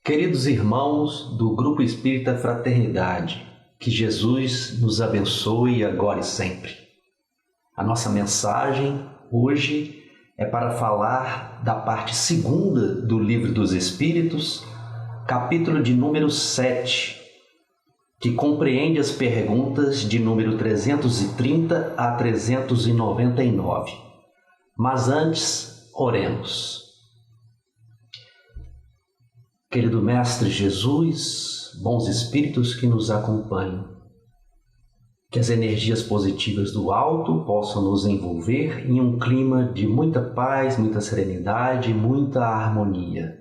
Queridos irmãos do Grupo Espírita Fraternidade, que Jesus nos abençoe agora e sempre. A nossa mensagem hoje é para falar da parte segunda do Livro dos Espíritos, capítulo de número 7, que compreende as perguntas de número 330 a 399. Mas antes, oremos. Querido Mestre Jesus, bons espíritos que nos acompanham, que as energias positivas do alto possam nos envolver em um clima de muita paz, muita serenidade, muita harmonia.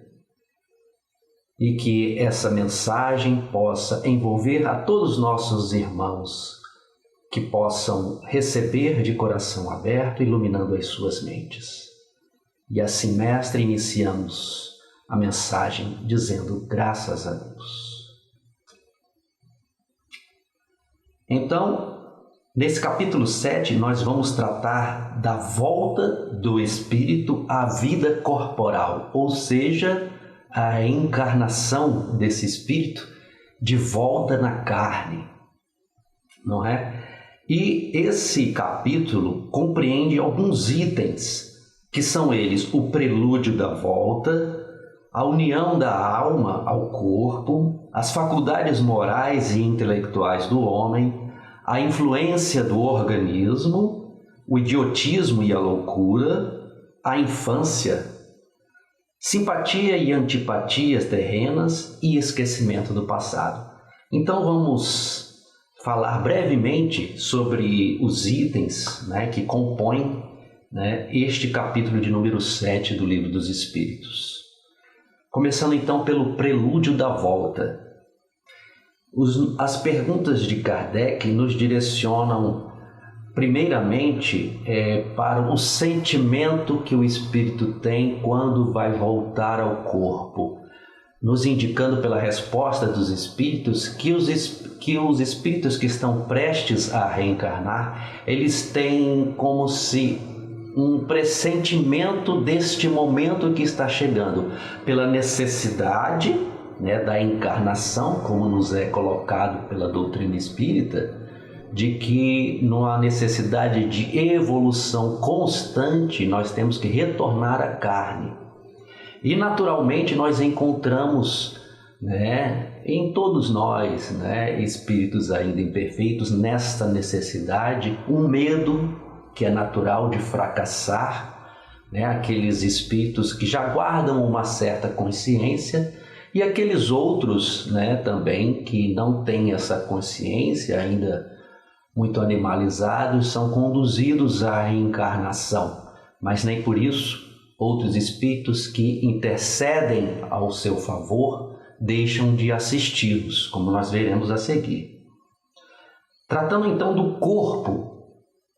E que essa mensagem possa envolver a todos os nossos irmãos, que possam receber de coração aberto, iluminando as suas mentes. E assim, Mestre, iniciamos a mensagem dizendo graças a Deus. Então, nesse capítulo 7, nós vamos tratar da volta do espírito à vida corporal, ou seja, a encarnação desse espírito de volta na carne, não é? E esse capítulo compreende alguns itens, que são eles o prelúdio da volta, a união da alma ao corpo, as faculdades morais e intelectuais do homem, a influência do organismo, o idiotismo e a loucura, a infância, simpatia e antipatias terrenas e esquecimento do passado. Então vamos falar brevemente sobre os itens, que compõem, este capítulo de número 7 do Livro dos Espíritos. Começando então pelo prelúdio da volta. As perguntas de Kardec nos direcionam primeiramente para o sentimento que o espírito tem quando vai voltar ao corpo, nos indicando pela resposta dos espíritos que os espíritos que estão prestes a reencarnar, eles têm como se um pressentimento deste momento que está chegando, pela necessidade da encarnação, como nos é colocado pela doutrina espírita, de que numa necessidade de evolução constante nós temos que retornar à carne. E naturalmente nós encontramos em todos nós, espíritos ainda imperfeitos, nesta necessidade, um medo que é natural de fracassar, aqueles espíritos que já guardam uma certa consciência e aqueles outros também que não têm essa consciência ainda muito animalizados, são conduzidos à reencarnação, mas nem por isso outros espíritos que intercedem ao seu favor deixam de assisti-los, como nós veremos a seguir. Tratando então do corpo,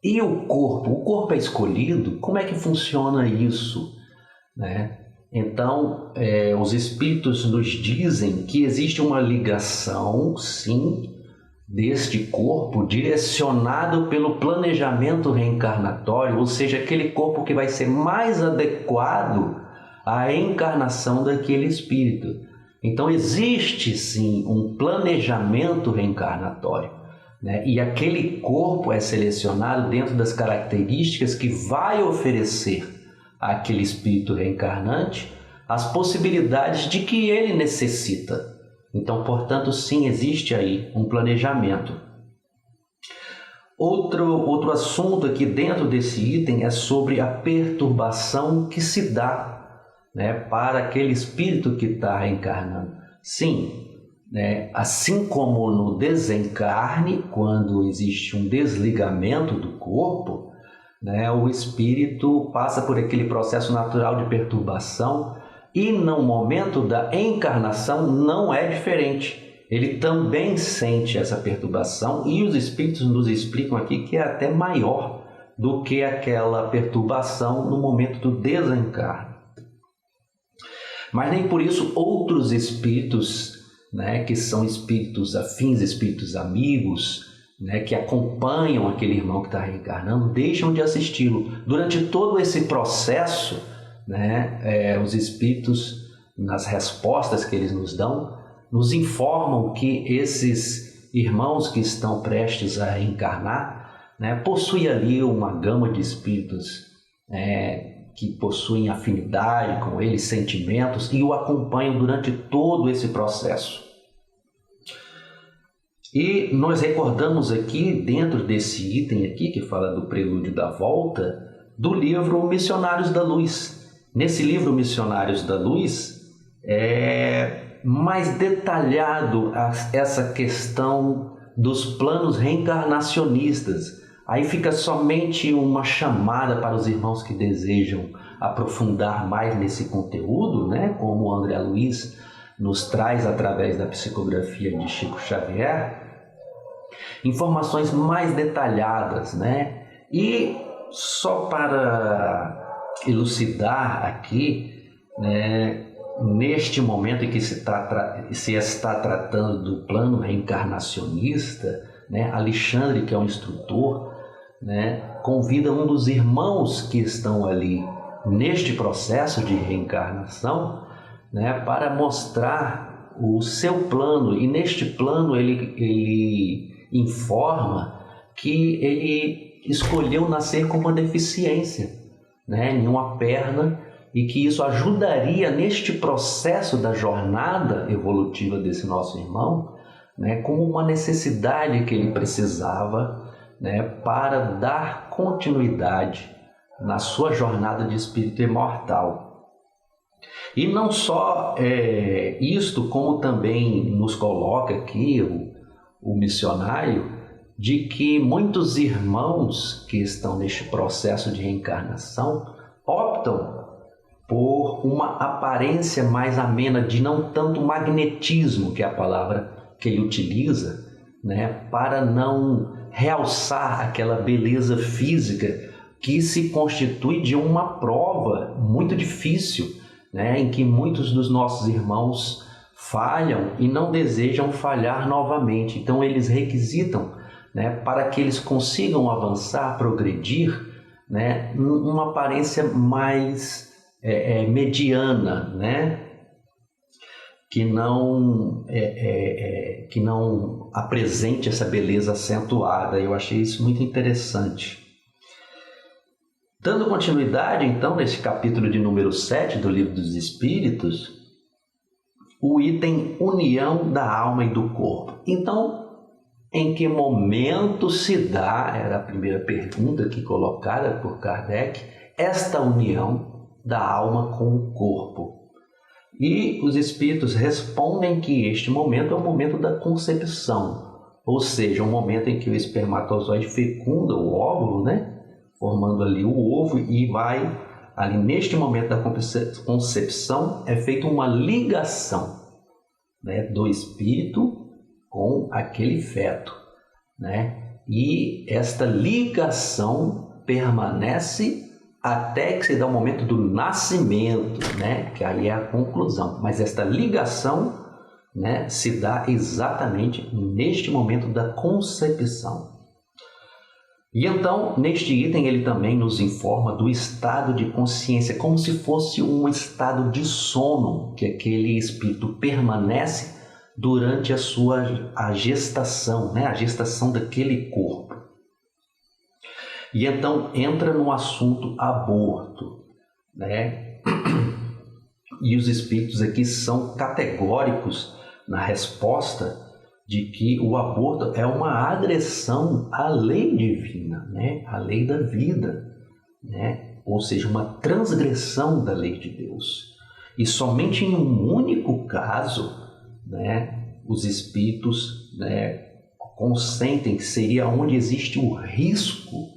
e o corpo é escolhido? Como é que funciona isso? Então, os espíritos nos dizem que existe uma ligação, sim, deste corpo direcionado pelo planejamento reencarnatório, ou seja, aquele corpo que vai ser mais adequado à encarnação daquele espírito. Então, existe, sim, um planejamento reencarnatório. E aquele corpo é selecionado dentro das características que vai oferecer àquele espírito reencarnante as possibilidades de que ele necessita. Então, portanto, sim, existe aí um planejamento. Outro assunto aqui dentro desse item é sobre a perturbação que se dá para aquele espírito que está reencarnando. Sim, assim como no desencarne, quando existe um desligamento do corpo, o espírito passa por aquele processo natural de perturbação e no momento da encarnação não é diferente. Ele também sente essa perturbação e os espíritos nos explicam aqui que é até maior do que aquela perturbação no momento do desencarne. Mas nem por isso outros espíritos que são espíritos afins, espíritos amigos, que acompanham aquele irmão que está reencarnando, deixam de assisti-lo. Durante todo esse processo, os espíritos nas respostas que eles nos dão, nos informam que esses irmãos que estão prestes a reencarnar, né, possuem ali uma gama de espíritos que possuem afinidade com ele, sentimentos, e o acompanham durante todo esse processo. E nós recordamos aqui, dentro desse item aqui, que fala do prelúdio da volta, do livro Missionários da Luz. Nesse livro Missionários da Luz, é mais detalhado essa questão dos planos reencarnacionistas. Aí fica somente uma chamada para os irmãos que desejam aprofundar mais nesse conteúdo, né? Como o André Luiz nos traz através da psicografia de Chico Xavier, informações mais detalhadas, né? E só para elucidar aqui, né, neste momento em que se está tratando do plano reencarnacionista, né, Alexandre, que é um instrutor, né, convida um dos irmãos que estão ali neste processo de reencarnação, né, para mostrar o seu plano. E neste plano ele informa que ele escolheu nascer com uma deficiência, né, em uma perna, e que isso ajudaria neste processo da jornada evolutiva desse nosso irmão, né, como uma necessidade que ele precisava, né, para dar continuidade na sua jornada de espírito imortal. E não só isto, como também nos coloca aqui o missionário, de que muitos irmãos que estão neste processo de reencarnação optam por uma aparência mais amena, de não tanto magnetismo, que é a palavra que ele utiliza, né, para não realçar aquela beleza física que se constitui de uma prova muito difícil, né, em que muitos dos nossos irmãos falham e não desejam falhar novamente. Então eles requisitam, né, para que eles consigam avançar, progredir, né, uma aparência mais mediana, né, que não apresente essa beleza acentuada. Eu achei isso muito interessante. Dando continuidade, então, nesse capítulo de número 7 do Livro dos Espíritos, o item união da alma e do corpo. Então, em que momento se dá, era a primeira pergunta aqui colocada por Kardec, esta união da alma com o corpo? E os espíritos respondem que este momento é o momento da concepção, ou seja, o momento em que o espermatozoide fecunda o óvulo, né, formando ali o ovo, e vai ali neste momento da concepção é feita uma ligação, né, do espírito com aquele feto, né? E esta ligação permanece até que se dá o momento do nascimento, né? Que aí é a conclusão. Mas esta ligação, né, se dá exatamente neste momento da concepção. E então, neste item, ele também nos informa do estado de consciência, como se fosse um estado de sono, que aquele espírito permanece durante a gestação, né? A gestação daquele corpo. E então entra no assunto aborto, né? E os espíritos aqui são categóricos na resposta de que o aborto é uma agressão à lei divina, né? À lei da vida, né? Ou seja, uma transgressão da lei de Deus. E somente em um único caso, né, os espíritos, né, consentem que seria onde existe o risco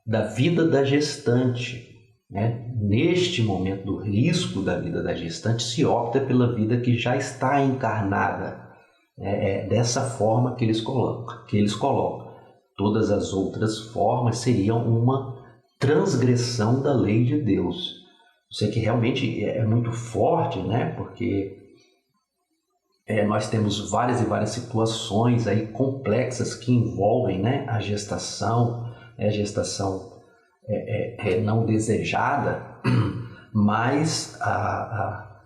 da vida da gestante, né? Neste momento do risco da vida da gestante, se opta pela vida que já está encarnada. É dessa forma que eles colocam. Todas as outras formas seriam uma transgressão da lei de Deus. Isso aqui realmente é muito forte, né? Porque nós temos várias e várias situações aí complexas que envolvem, né, a gestação, não desejada, mas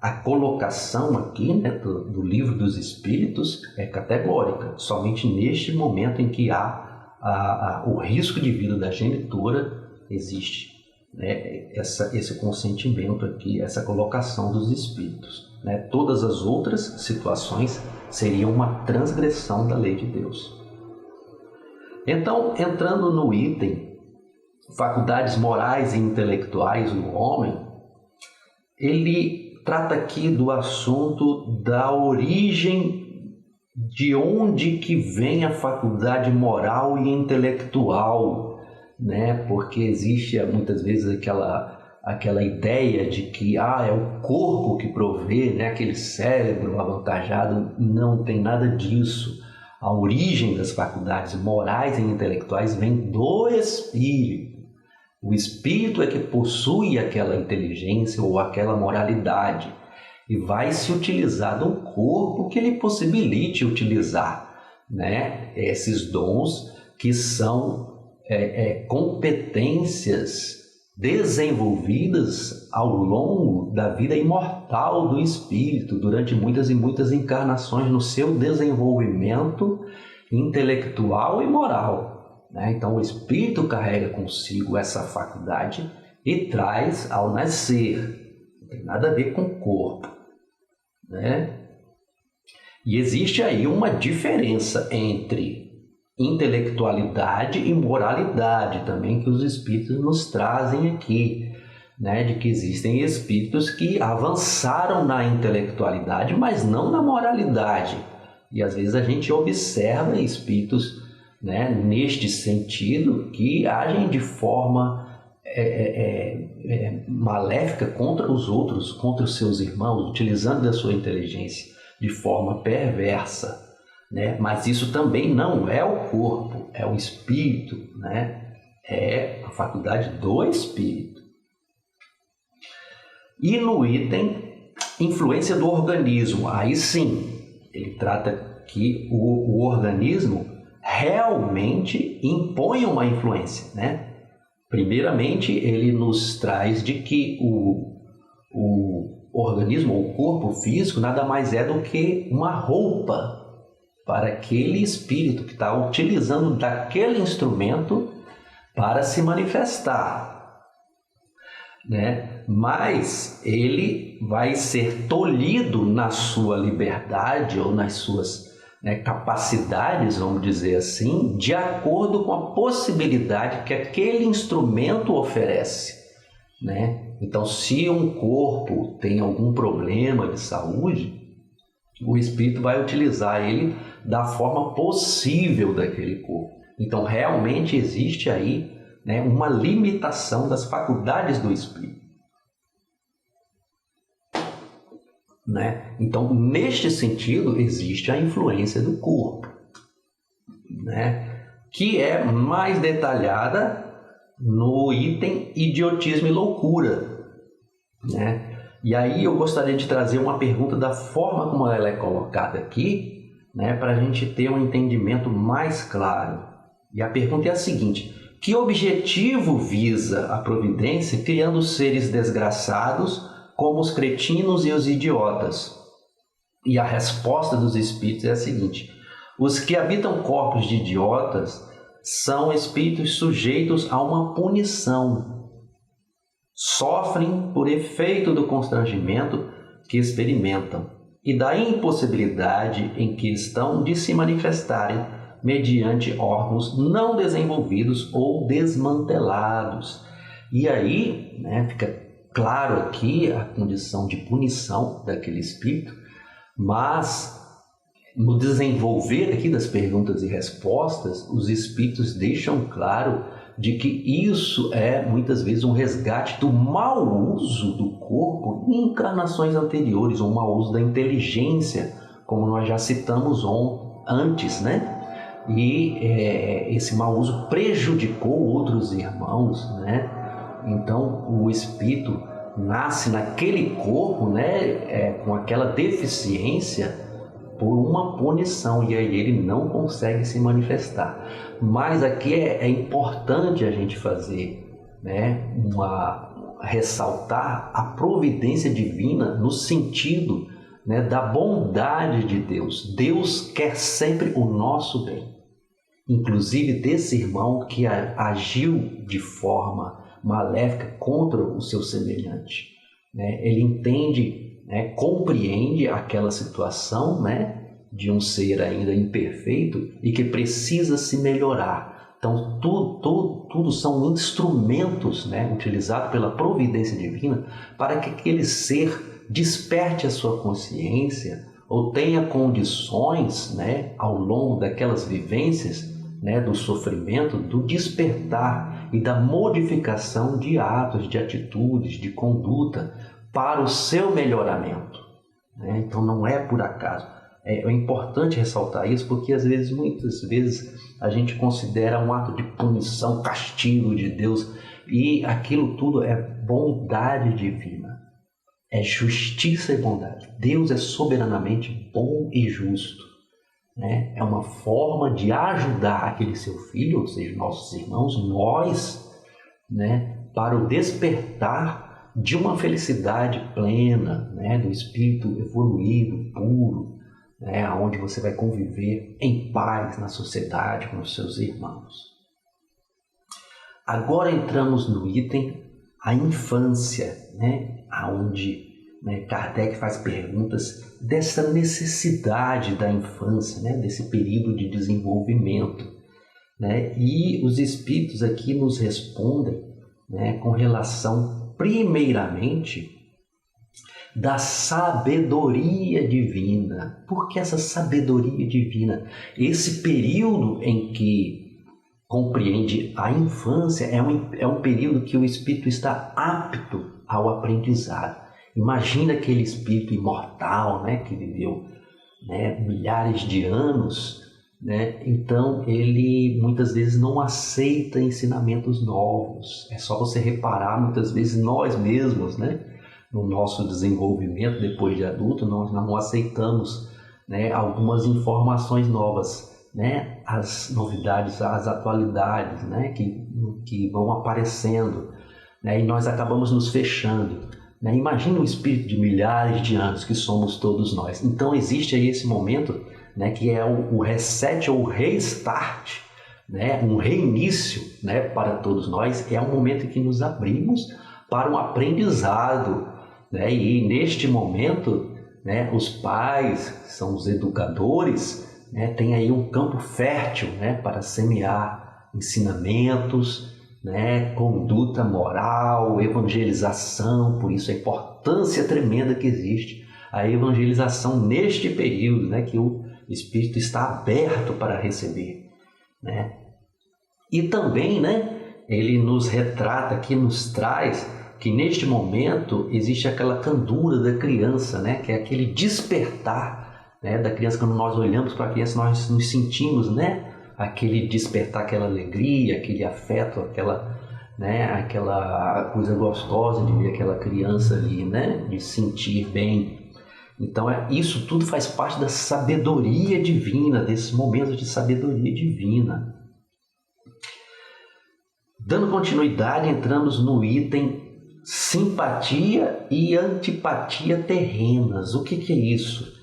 a colocação aqui, né, do livro dos Espíritos é categórica. Somente neste momento em que há o risco de vida da genitora existe, né, esse consentimento aqui, essa colocação dos Espíritos. Né? Todas as outras situações seriam uma transgressão da lei de Deus. Então, entrando no item faculdades morais e intelectuais do homem, ele trata aqui do assunto da origem, de onde que vem a faculdade moral e intelectual, né? Porque existe muitas vezes aquela ideia de que é o corpo que provê, né? Aquele cérebro avantajado. Não tem nada disso. A origem das faculdades morais e intelectuais vem do espírito. O espírito é que possui aquela inteligência ou aquela moralidade e vai se utilizar do corpo que lhe possibilite utilizar, né, esses dons que são competências desenvolvidas ao longo da vida imortal do espírito, durante muitas e muitas encarnações, no seu desenvolvimento intelectual e moral. Então o espírito carrega consigo essa faculdade e traz ao nascer. Não tem nada a ver com o corpo, né? E existe aí uma diferença entre intelectualidade e moralidade também, que os espíritos nos trazem aqui, né? De que existem espíritos que avançaram na intelectualidade, mas não na moralidade. E às vezes a gente observa espíritos, né, neste sentido, que agem de forma maléfica contra os outros, contra os seus irmãos, utilizando da sua inteligência de forma perversa, né? Mas isso também não é o corpo, é o espírito, né? É a faculdade do espírito. E no item influência do organismo, aí sim, ele trata que o organismo realmente impõe uma influência, né? Primeiramente, ele nos traz de que o organismo, ou o corpo físico, nada mais é do que uma roupa para aquele espírito que está utilizando daquele instrumento para se manifestar, né? Mas ele vai ser tolhido na sua liberdade ou nas suas capacidades, vamos dizer assim, de acordo com a possibilidade que aquele instrumento oferece, né? Então, se um corpo tem algum problema de saúde, o espírito vai utilizar ele da forma possível daquele corpo. Então, realmente existe aí, né, uma limitação das faculdades do espírito. Né? Então, neste sentido, existe a influência do corpo, né? Que é mais detalhada no item idiotismo e loucura, né? E aí eu gostaria de trazer uma pergunta da forma como ela é colocada aqui, né, para a gente ter um entendimento mais claro. E a pergunta é a seguinte: que objetivo visa a providência criando seres desgraçados como os cretinos e os idiotas? E a resposta dos espíritos é a seguinte: os que habitam corpos de idiotas são espíritos sujeitos a uma punição. Sofrem por efeito do constrangimento que experimentam e da impossibilidade em que estão de se manifestarem mediante órgãos não desenvolvidos ou desmantelados. E aí, né, fica claro aqui a condição de punição daquele espírito, mas no desenvolver aqui das perguntas e respostas, os espíritos deixam claro de que isso é muitas vezes um resgate do mau uso do corpo em encarnações anteriores, um mau uso da inteligência, como nós já citamos antes, né? E esse mau uso prejudicou outros irmãos, né? Então, o espírito nasce naquele corpo, né, com aquela deficiência por uma punição, e aí ele não consegue se manifestar. Mas aqui é importante a gente fazer, né, ressaltar a providência divina no sentido, né, da bondade de Deus. Deus quer sempre o nosso bem. Inclusive desse irmão que agiu de forma maléfica contra o seu semelhante, né? Ele entende, né, compreende aquela situação, né, de um ser ainda imperfeito e que precisa se melhorar. Então, tudo são instrumentos, né, utilizados pela providência divina para que aquele ser desperte a sua consciência ou tenha condições, né, ao longo daquelas vivências, né, do sofrimento, do despertar e da modificação de atos, de atitudes, de conduta para o seu melhoramento, né? Então não é por acaso. É importante ressaltar isso porque muitas vezes a gente considera um ato de punição, castigo de Deus, e aquilo tudo é bondade divina, é justiça e bondade. Deus é soberanamente bom e justo, né? É uma forma de ajudar aquele seu filho, ou seja, nossos irmãos, nós, né, para o despertar de uma felicidade plena, né, do espírito evoluído, puro, né, onde você vai conviver em paz na sociedade com os seus irmãos. Agora entramos no item a infância, né, onde, né, Kardec faz perguntas dessa necessidade da infância, né, desse período de desenvolvimento, né, e os espíritos aqui nos respondem, né, com relação, primeiramente, da sabedoria divina. Por que essa sabedoria divina? Esse período em que compreende a infância é um período que o espírito está apto ao aprendizado. Imagina aquele espírito imortal, né, que viveu, né, milhares de anos, né? Então ele muitas vezes não aceita ensinamentos novos. É só você reparar, muitas vezes nós mesmos, né, no nosso desenvolvimento depois de adulto, nós não aceitamos, né, algumas informações novas, né, as novidades, as atualidades, né, que vão aparecendo, né, e nós acabamos nos fechando, né? Imagina um espírito de milhares de anos que somos todos nós. Então existe aí esse momento, né, que é o reset ou o restart, né, um reinício, né, para todos nós. É um momento em que nos abrimos para um aprendizado, né, e neste momento, né, os pais, que são os educadores, né, têm aí um campo fértil, né, para semear ensinamentos, né, conduta moral, evangelização. Por isso a importância tremenda que existe a evangelização neste período, né, que o espírito está aberto para receber, né? E também, né, ele nos retrata aqui, nos traz que neste momento existe aquela candura da criança, né, que é aquele despertar, né, da criança. Quando nós olhamos para a criança, nós nos sentimos, né, aquele despertar, aquela alegria, aquele afeto, aquela coisa gostosa de ver aquela criança ali, né, de sentir bem. Então isso tudo faz parte da sabedoria divina, desses momentos de sabedoria divina. Dando continuidade, entramos no item simpatia e antipatia terrenas. O que é isso?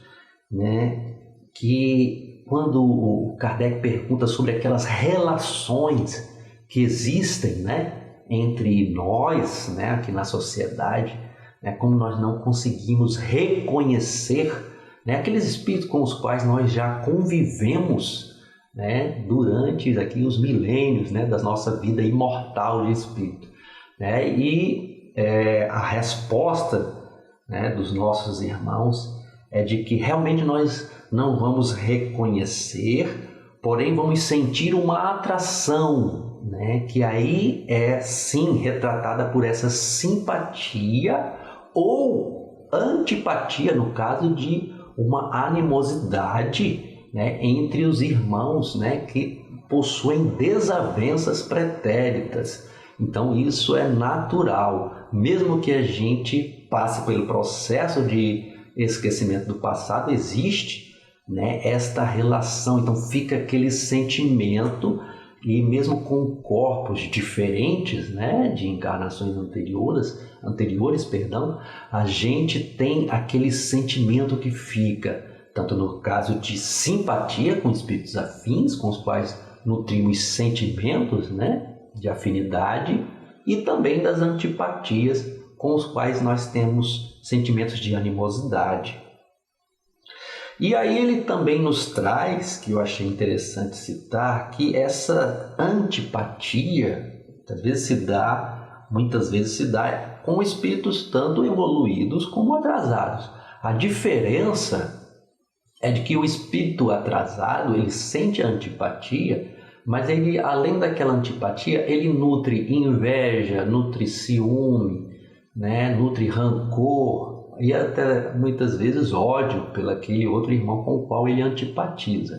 Né? Que quando o Kardec pergunta sobre aquelas relações que existem, né, entre nós, né, aqui na sociedade, né, como nós não conseguimos reconhecer, né, aqueles espíritos com os quais nós já convivemos, né, durante aqui os milênios, né, da nossa vida imortal de espírito, né, e a resposta, né, dos nossos irmãos é de que realmente nós não vamos reconhecer, porém vamos sentir uma atração, né, que aí é sim retratada por essa simpatia ou antipatia, no caso de uma animosidade, né, entre os irmãos, né, que possuem desavenças pretéritas. Então isso é natural, mesmo que a gente passe pelo processo de esquecimento do passado, existe, né, esta relação. Então fica aquele sentimento, e mesmo com corpos diferentes, né, de encarnações anteriores, a gente tem aquele sentimento que fica, tanto no caso de simpatia com espíritos afins, com os quais nutrimos sentimentos, né, de afinidade, e também das antipatias, com os quais nós temos sentimentos de animosidade. E aí ele também nos traz, que eu achei interessante citar, que essa antipatia muitas vezes se dá com espíritos tanto evoluídos como atrasados. A diferença é de que o espírito atrasado, ele sente a antipatia, mas ele, além daquela antipatia, ele nutre inveja, nutre ciúme, né? Nutre rancor, e até muitas vezes ódio pelo aquele outro irmão com o qual ele antipatiza.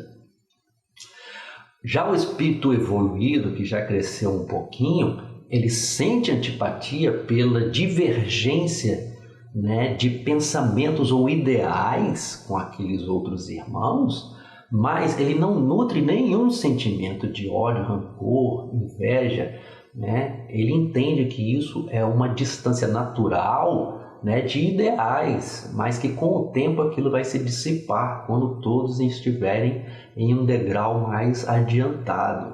Já o espírito evoluído, que já cresceu um pouquinho, ele sente antipatia pela divergência, né, de pensamentos ou ideais com aqueles outros irmãos, mas ele não nutre nenhum sentimento de ódio, rancor, inveja, né? Ele entende que isso é uma distância natural, né, de ideais, mas que com o tempo aquilo vai se dissipar quando todos estiverem em um degrau mais adiantado,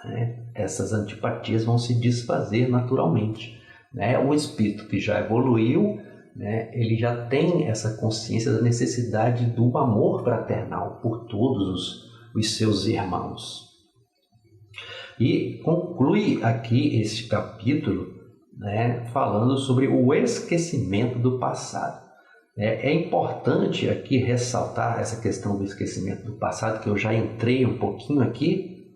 né? Essas antipatias vão se desfazer naturalmente, né? O espírito que já evoluiu, né, ele já tem essa consciência da necessidade do amor fraternal por todos os seus irmãos. E conclui aqui este capítulo, né, falando sobre o esquecimento do passado. É importante aqui ressaltar essa questão do esquecimento do passado, que eu já entrei um pouquinho aqui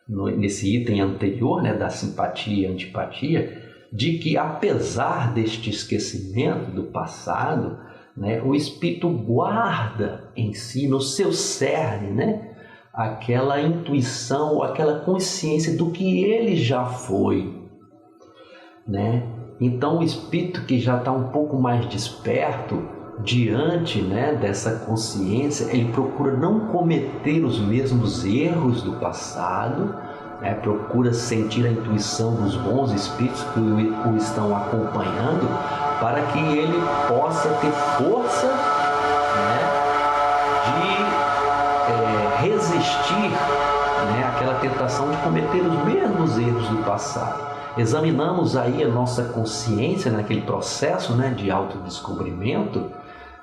nesse item anterior, né, da simpatia e antipatia, de que apesar deste esquecimento do passado, né, o espírito guarda em si, no seu cerne, né, aquela intuição, aquela consciência do que ele já foi, né? Então o espírito que já está um pouco mais desperto diante, né, dessa consciência, ele procura não cometer os mesmos erros do passado, né? Procura sentir a intuição dos bons espíritos que o estão acompanhando, para que ele possa ter força, né, de resistir, né, àquela tentação de cometer os mesmos erros do passado. Examinamos aí a nossa consciência naquele processo, né, de autodescobrimento,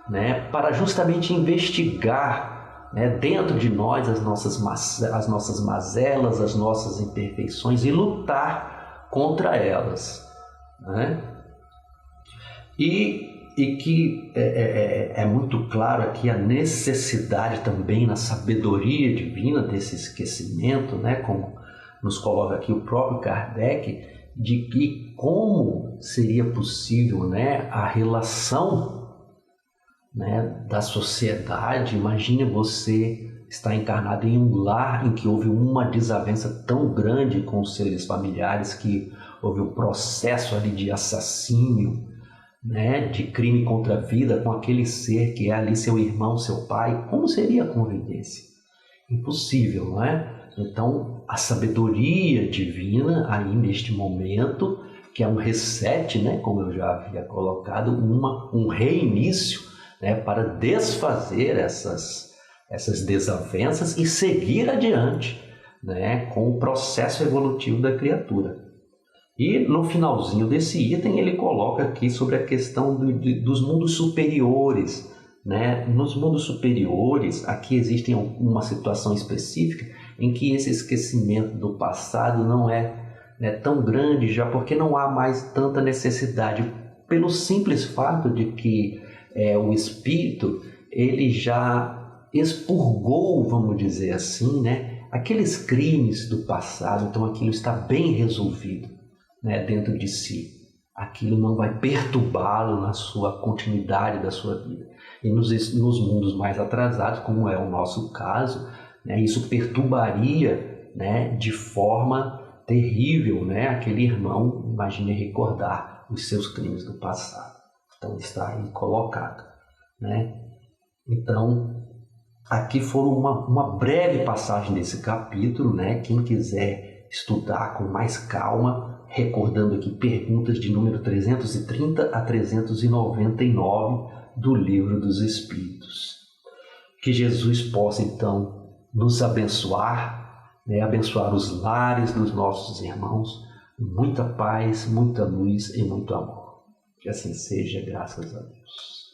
né, para justamente investigar, né, dentro de nós as nossas mazelas, as nossas imperfeições e lutar contra elas, né? E que é muito claro aqui a necessidade também na sabedoria divina desse esquecimento, né, como nos coloca aqui o próprio Kardec, de que como seria possível, né, a relação, né, da sociedade. Imagine você estar encarnado em um lar em que houve uma desavença tão grande com os seres familiares, que houve um processo ali de assassínio, né, de crime contra a vida com aquele ser que é ali seu irmão, seu pai. Como seria a convivência? Impossível, não é? Então, a sabedoria divina aí neste momento, que é um reset, né, como eu já havia colocado, um reinício, né, para desfazer essas desavenças e seguir adiante, né, com o processo evolutivo da criatura. E no finalzinho desse item ele coloca aqui sobre a questão dos mundos superiores, né? Nos mundos superiores, aqui existe uma situação específica em que esse esquecimento do passado não é, né, tão grande, já porque não há mais tanta necessidade, pelo simples fato de que o espírito ele já expurgou, vamos dizer assim, né, aqueles crimes do passado. Então aquilo está bem resolvido, né, dentro de si. Aquilo não vai perturbá-lo na sua continuidade da sua vida. E nos mundos mais atrasados, como é o nosso caso, né, isso perturbaria, né, de forma terrível, né, aquele irmão. Imagine recordar os seus crimes do passado. Então está aí colocado, né? Então Aqui foram uma breve passagem desse capítulo, né? Quem quiser estudar com mais calma, recordando aqui perguntas de número 330 a 399 do Livro dos Espíritos. Que Jesus possa, então, nos abençoar, né? Abençoar os lares dos nossos irmãos, muita paz, muita luz e muito amor. Que assim seja, graças a Deus.